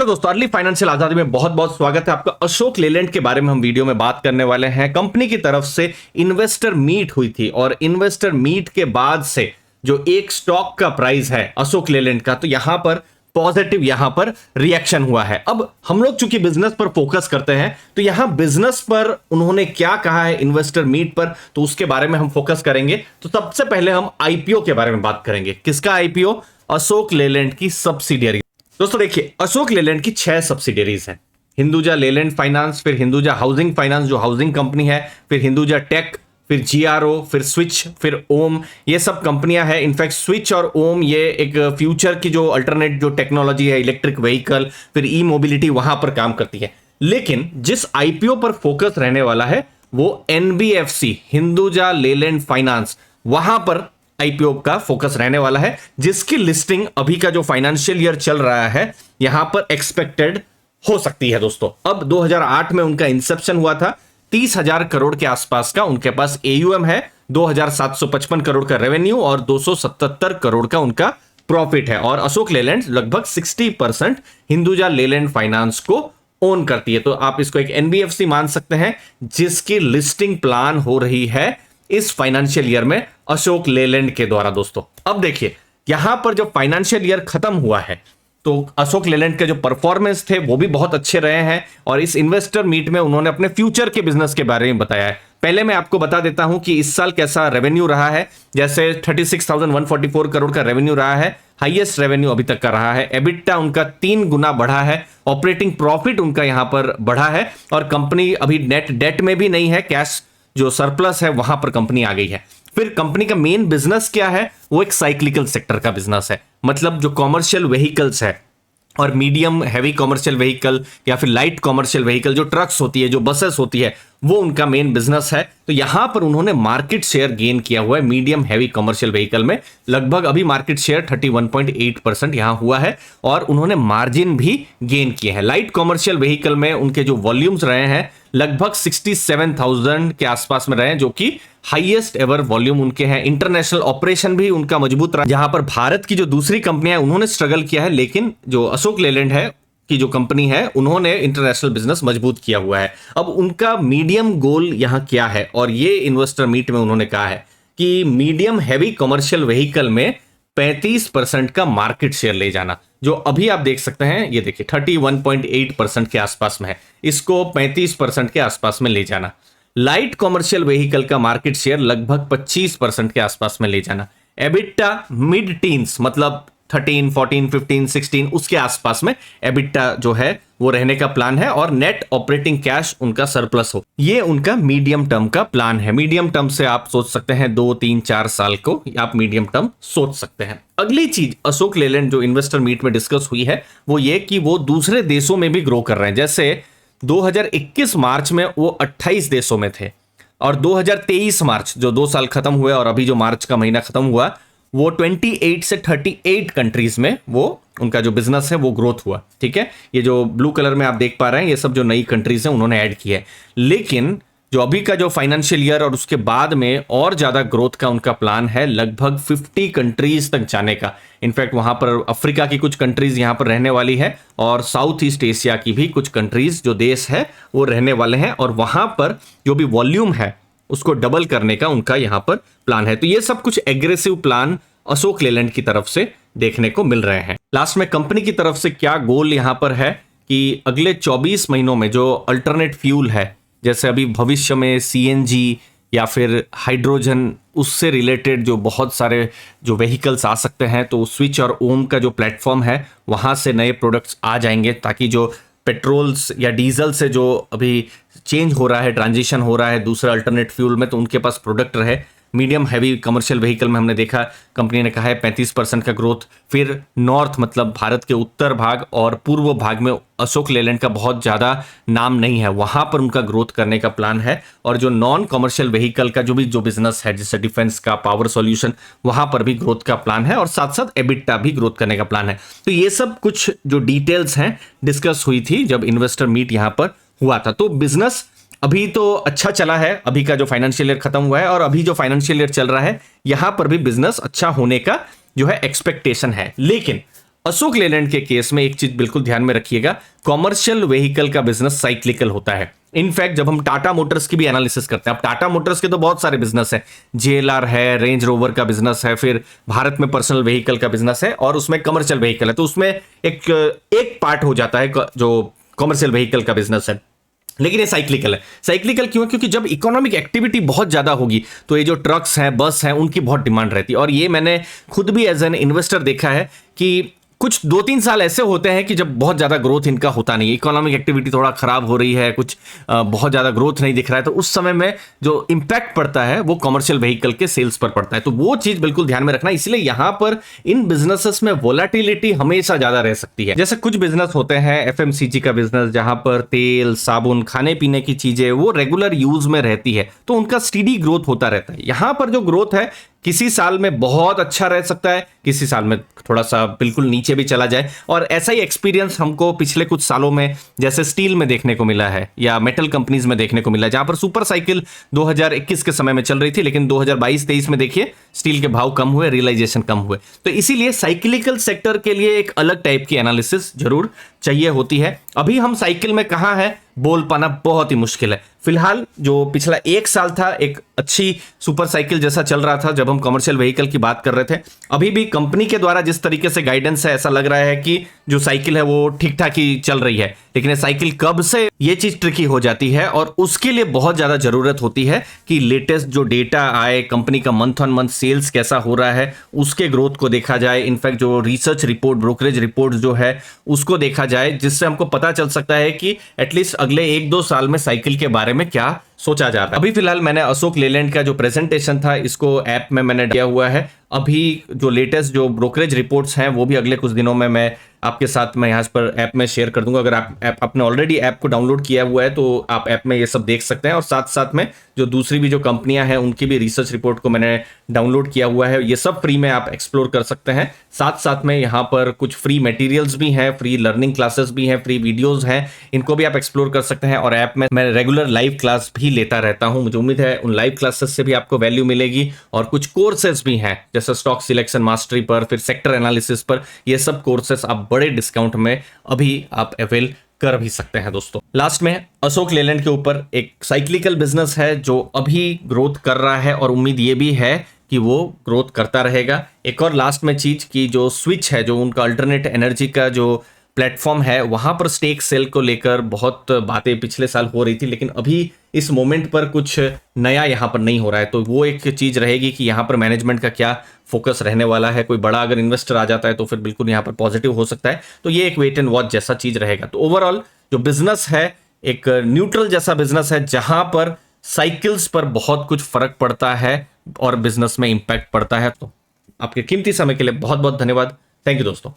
दोस्तों, early financial आजादी में बहुत बहुत स्वागत है आपका। अशोक लेलैंड के बारे में हम वीडियो में बात करने वाले हैं। कंपनी की तरफ से इन्वेस्टर मीट हुई थी और इन्वेस्टर मीट के बाद से जो एक स्टॉक का प्राइस है अशोक लेलैंड का, तो यहां पर पॉजिटिव यहां पर रिएक्शन हुआ है। अब हम लोग चूंकि बिजनेस पर फोकस करते हैं तो यहां बिजनेस पर उन्होंने क्या कहा है इन्वेस्टर मीट पर, तो उसके बारे में हम फोकस करेंगे। तो सबसे पहले हम आईपीओ के बारे में बात करेंगे। किसका आईपीओ? अशोक लेलैंड की सब्सिडियरी। दोस्तों देखिए, अशोक लेलैंड की 6 सब्सिडियरीज हैं। हिंदुजा लेलैंड फाइनेंस, फिर हिंदुजा हाउसिंग फाइनेंस जो हाउसिंग कंपनी है, फिर हिंदुजा टेक, फिर जीआरओ, फिर स्विच, फिर ओम। ये सब कंपनियां हैं। इनफैक्ट स्विच और ओम ये एक फ्यूचर की जो अल्टरनेट जो टेक्नोलॉजी है, इलेक्ट्रिक व्हीकल, फिर ई मोबिलिटी, वहां पर काम करती है। लेकिन जिस आईपीओ पर फोकस रहने वाला है वो एनबीएफसी, हिंदुजा लेलैंड फाइनेंस, वहां पर आईपीओ का फोकस रहने वाला है, जिसकी लिस्टिंग अभी का जो फाइनेंशियल ईयर चल रहा है यहां पर एक्सपेक्टेड हो सकती है। दोस्तों अब 2008 में उनका इंसेप्शन हुआ था। 30,000 करोड़ के आसपास का उनके पास एयूएम है, 2,755 करोड़ का रेवेन्यू और 277 करोड़ का उनका प्रॉफिट है। और अशोक लेलैंड लगभग 60% हिंदुजा लेलैंड फाइनेंस को ओन करती है। तो आप इसको एक एनबीएफसी मान सकते हैं जिसकी लिस्टिंग प्लान हो रही है इस फाइनेंशियल ईयर में अशोक लेलैंड के द्वारा। दोस्तों अब देखिए, यहां पर जो फाइनेंशियल ईयर खत्म हुआ है तो अशोक लेलैंड के जो परफॉर्मेंस थे वो भी बहुत अच्छे रहे हैं और इस इन्वेस्टर मीट में उन्होंने अपने फ्यूचर के बिजनेस के बारे में बताया है। पहले मैं आपको बता देता हूं कि इस साल कैसा रेवेन्यू रहा है। जैसे 36,144 करोड़ का रेवेन्यू रहा है, हाईएस्ट रेवेन्यू अभी तक का रहा है। एबिटा उनका 3 गुना बढ़ा है, ऑपरेटिंग प्रॉफिट उनका यहां पर बढ़ा है और कंपनी अभी नेट डेट में भी नहीं है, कैश जो सरप्लस है वहां पर कंपनी आ गई है। फिर कंपनी का मेन बिजनेस क्या है? वो एक साइक्लिकल सेक्टर का बिजनेस है। मतलब जो कॉमर्शियल व्हीकल्स है और मीडियम हैवी कॉमर्शियल व्हीकल या फिर लाइट कॉमर्शियल व्हीकल, जो ट्रक्स होती है, जो बसेस होती है, वो उनका मेन बिजनेस है। तो यहां पर उन्होंने मार्केट शेयर गेन किया हुआ है मीडियम हैवी कॉमर्शियल व्हीकल में। लगभग अभी मार्केट शेयर 31.8% यहां हुआ है और उन्होंने मार्जिन भी गेन किए हैं। लाइट कॉमर्शियल व्हीकल में उनके जो वॉल्यूम्स रहे हैं लगभग 67,000 के आसपास में रहे हैं, जो कि हाईएस्ट एवर वॉल्यूम उनके हैं। इंटरनेशनल ऑपरेशन भी उनका मजबूत रहा, जहां पर भारत की जो दूसरी कंपनियां उन्होंने स्ट्रगल किया है, लेकिन जो अशोक लेलैंड है की जो कंपनी है उन्होंने इंटरनेशनल बिजनेस मजबूत किया हुआ है। अब उनका मीडियम गोल यहां क्या है, और ये इन्वेस्टर मीट में उन्होंने कहा है कि मीडियम हैवी कॉमर्शियल व्हीकल में 35% का मार्केट शेयर ले जाना, जो अभी आप देख सकते हैं, ये देखिए 31.8% के आसपास में है, इसको 35% के आसपास में ले जाना। लाइट कॉमर्शियल व्हीकल का मार्केट शेयर लगभग 25% के आसपास में ले जाना। एबिटा मिड टीन्स, मतलब 13, 14, 15, 16 उसके आसपास में एबिटा जो है वो रहने का प्लान है और नेट ऑपरेटिंग कैश उनका सरप्लस हो। ये उनका मीडियम टर्म का प्लान है। मीडियम टर्म से आप सोच सकते हैं 2, 3, 4 साल को आप मीडियम टर्म सोच सकते हैं। अगली चीज अशोक लेलैंड जो इन्वेस्टर मीट में डिस्कस हुई है वो ये कि वो दूसरे देशों में भी ग्रो कर रहे हैं। जैसे 2021 मार्च में वो 28 देशों में थे और 2023 मार्च जो 2 साल खत्म हुए और अभी जो मार्च का महीना खत्म हुआ वो 28 से 38 कंट्रीज में वो उनका जो बिजनेस है वो ग्रोथ हुआ। ठीक है, ये जो ब्लू कलर में आप देख पा रहे हैं ये सब जो नई कंट्रीज हैं उन्होंने ऐड किया है। लेकिन जो अभी का जो फाइनेंशियल ईयर और उसके बाद में और ज्यादा ग्रोथ का उनका प्लान है, लगभग 50 कंट्रीज तक जाने का। इनफैक्ट वहां पर अफ्रीका की कुछ कंट्रीज यहां पर रहने वाली है और साउथ ईस्ट एशिया की भी कुछ कंट्रीज जो देश है वो रहने वाले हैं और वहां पर जो भी वॉल्यूम है उसको डबल करने का उनका यहां पर प्लान है। तो ये सब कुछ एग्रेसिव प्लान अशोक लेलैंड की तरफ से देखने को मिल रहे हैं। लास्ट में कंपनी की तरफ से क्या गोल यहां पर है कि अगले 24 महीनों में जो अल्टरनेट फ्यूल है, जैसे अभी भविष्य में सीएनजी या फिर हाइड्रोजन, उससे रिलेटेड जो बहुत सारे जो व्हीकल्स आ सकते हैं, तो स्विच और ओम का जो प्लेटफॉर्म है वहां से नए प्रोडक्ट्स आ जाएंगे, ताकि जो पेट्रोल्स या डीजल से जो अभी चेंज हो रहा है, ट्रांजिशन हो रहा है दूसरा अल्टरनेट फ्यूल में, तो उनके पास प्रोडक्ट रहे। मीडियम हैवी कमर्शियल व्हीकल में हमने देखा कंपनी ने कहा है 35% का ग्रोथ। फिर नॉर्थ मतलब भारत के उत्तर भाग और पूर्व भाग में अशोक लेलैंड का बहुत ज़्यादा नाम नहीं है, वहां पर उनका ग्रोथ करने का प्लान है। और जो नॉन कमर्शियल व्हीकल का जो बिजनेस है, जैसे डिफेंस का, पावर सॉल्यूशन, वहां पर भी ग्रोथ का प्लान है और साथ साथ एबिटा भी ग्रोथ करने का प्लान है। तो ये सब कुछ जो डिटेल्स हैं डिस्कस हुई थी जब इन्वेस्टर मीट यहां पर हुआ था। तो बिजनेस अभी तो अच्छा चला है, अभी का जो फाइनेंशियल ईयर खत्म हुआ है और अभी जो फाइनेंशियल ईयर चल रहा है यहां पर भी बिजनेस अच्छा होने का जो है एक्सपेक्टेशन है। लेकिन अशोक लेलैंड के केस में एक चीज बिल्कुल ध्यान में रखिएगा, कॉमर्शियल व्हीकल का बिजनेस साइक्लिकल होता है। इनफैक्ट जब हम टाटा मोटर्स की भी एनालिसिस करते हैं, अब टाटा मोटर्स के तो बहुत सारे बिजनेस है, जेएलआर है, रेंज रोवर का बिजनेस है, फिर भारत में पर्सनल व्हीकल का बिजनेस है और उसमें कमर्शियल व्हीकल है, तो उसमें एक पार्ट हो जाता है जो कमर्शियल व्हीकल का बिजनेस है। लेकिन ये साइक्लिकल है। साइक्लिकल क्यों? क्योंकि जब इकोनॉमिक एक्टिविटी बहुत ज्यादा होगी तो ये जो ट्रक्स हैं, बस हैं, उनकी बहुत डिमांड रहती है। और ये मैंने खुद भी एज एन इन्वेस्टर देखा है कि कुछ 2-3 साल ऐसे होते हैं कि जब बहुत ज्यादा ग्रोथ इनका होता नहीं है, इकोनॉमिक एक्टिविटी थोड़ा खराब हो रही है, कुछ बहुत ज्यादा ग्रोथ नहीं दिख रहा है, तो उस समय में जो इंपैक्ट पड़ता है वो कमर्शियल व्हीकल के सेल्स पर पड़ता है। तो वो चीज बिल्कुल ध्यान में रखना। इसलिए यहां पर इन बिजनेसेस में वोलेटिलिटी हमेशा ज्यादा रह सकती है। जैसे कुछ बिजनेस होते हैं, एफएमसीजी का बिजनेस, जहां पर तेल, साबुन, खाने पीने की चीजें वो रेगुलर यूज में रहती है, तो उनका स्टीडी ग्रोथ होता रहता है। यहां पर जो ग्रोथ है किसी साल में बहुत अच्छा रह सकता है, किसी साल में थोड़ा सा बिल्कुल नीचे भी चला जाए। और ऐसा ही एक्सपीरियंस हमको पिछले कुछ सालों में जैसे स्टील में देखने को मिला है या मेटल कंपनीज में देखने को मिला है, जहां पर सुपर साइकिल 2021 के समय में चल रही थी, लेकिन 2022-23 में देखिए स्टील के भाव कम हुए, रियलाइजेशन कम हुए। तो इसीलिए साइक्लिकल सेक्टर के लिए एक अलग टाइप की एनालिसिस जरूर चाहिए होती है। अभी हम साइकिल में कहां है बोल पाना बहुत ही मुश्किल है। फिलहाल जो पिछला 1 साल था एक अच्छी सुपर साइकिल जैसा चल रहा था जब हम कमर्शियल व्हीकल की बात कर रहे थे। अभी भी कंपनी के द्वारा जिस तरीके से गाइडेंस है, ऐसा लग रहा है कि जो साइकिल है वो ठीक ठाक ही चल रही है। लेकिन साइकिल कब से ये चीज ट्रिकी हो जाती है और उसके लिए बहुत ज्यादा जरूरत होती है कि लेटेस्ट जो डेटा आए, कंपनी का मंथ ऑन मंथ सेल्स कैसा हो रहा है, उसके ग्रोथ को देखा जाए। इनफैक्ट जो रिसर्च रिपोर्ट, ब्रोकरेज रिपोर्ट जो है उसको देखा जाए, जिससे हमको पता चल सकता है कि एटलीस्ट अगले 1-2 साल में साइकिल के बारे में क्या सोचा जा रहा है। अभी फिलहाल मैंने अशोक लेलैंड का जो प्रेजेंटेशन था इसको ऐप में मैंने दिया हुआ है। अभी जो लेटेस्ट जो ब्रोकरेज रिपोर्ट्स हैं वो भी अगले कुछ दिनों में मैं आपके साथ मैं यहाँ पर ऐप में शेयर कर दूंगा। अगर आपने ऑलरेडी ऐप को डाउनलोड किया हुआ है तो आप ऐप में ये सब देख सकते हैं। और साथ साथ में जो दूसरी भी जो कंपनियां हैं उनकी भी रिसर्च रिपोर्ट को मैंने डाउनलोड किया हुआ है, ये सब फ्री में आप एक्सप्लोर कर सकते हैं। साथ साथ में यहाँ पर कुछ फ्री मटेरियल्स भी हैं, फ्री लर्निंग क्लासेस भी हैं, फ्री वीडियोस हैं, इनको भी आप एक्सप्लोर कर सकते हैं। और ऐप में मैं रेगुलर लाइव क्लास भी लेता रहता हूं। मुझे उम्मीद है उन लाइव क्लासेस से भी आपको वैल्यू मिलेगी। और कुछ कोर्सेज भी हैं जैसे स्टॉक सिलेक्शन मास्टरी पर, फिर सेक्टर एनालिसिस पर, ये सब कोर्सेस आप बड़े डिस्काउंट में अभी आप अवेल कर भी सकते हैं। दोस्तों लास्ट में अशोक लेलैंड के ऊपर एक साइक्लिकल बिजनेस है जो अभी ग्रोथ कर रहा है और उम्मीद ये भी है कि वो ग्रोथ करता रहेगा। एक और लास्ट में चीज की जो स्विच है, जो उनका अल्टरनेट एनर्जी का जो प्लेटफॉर्म है, वहां पर स्टेक सेल को लेकर बहुत बातें पिछले साल हो रही थी, लेकिन अभी इस मोमेंट पर कुछ नया यहां पर नहीं हो रहा है। तो वो एक चीज रहेगी कि यहां पर मैनेजमेंट का क्या फोकस रहने वाला है। कोई बड़ा अगर इन्वेस्टर आ जाता है तो फिर बिल्कुल यहां पर पॉजिटिव हो सकता है। तो ये एक वेट एंड वॉच जैसा चीज रहेगा। तो ओवरऑल जो बिजनेस है एक न्यूट्रल जैसा बिजनेस है, जहां पर साइकिल्स पर बहुत कुछ फर्क पड़ता है और बिजनेस में इंपैक्ट पड़ता है। तो आपके कीमती समय के लिए बहुत बहुत धन्यवाद। थैंक यू दोस्तों।